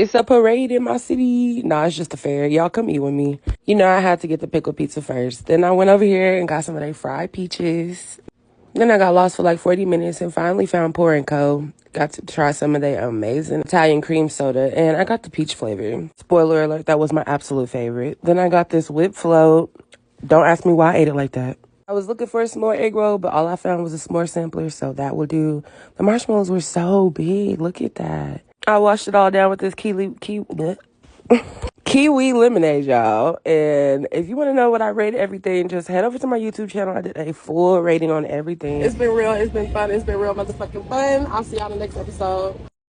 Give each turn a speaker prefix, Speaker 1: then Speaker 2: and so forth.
Speaker 1: It's a parade in my city. Nah, it's just a fair. Y'all come eat with me. You know, I had to get the pickle pizza first. Then I went over here and got some of their fried peaches. Then I got lost for like 40 minutes and finally found Pour& Co. Got to try some of their amazing Italian cream soda, and I got the peach flavor. Spoiler alert, that was my absolute favorite. Then I got this whip float. Don't ask me why I ate it like that. I was looking for a s'more egg roll, but all I found was a s'more sampler, so that will do. The marshmallows were so big. Look at that. I washed it all down with this kiwi lemonade, y'all. And if you want to know what I rated everything, just head over to my YouTube channel. I did a full rating on everything.
Speaker 2: It's been real. It's been fun. It's been real motherfucking fun. I'll see y'all in the next episode.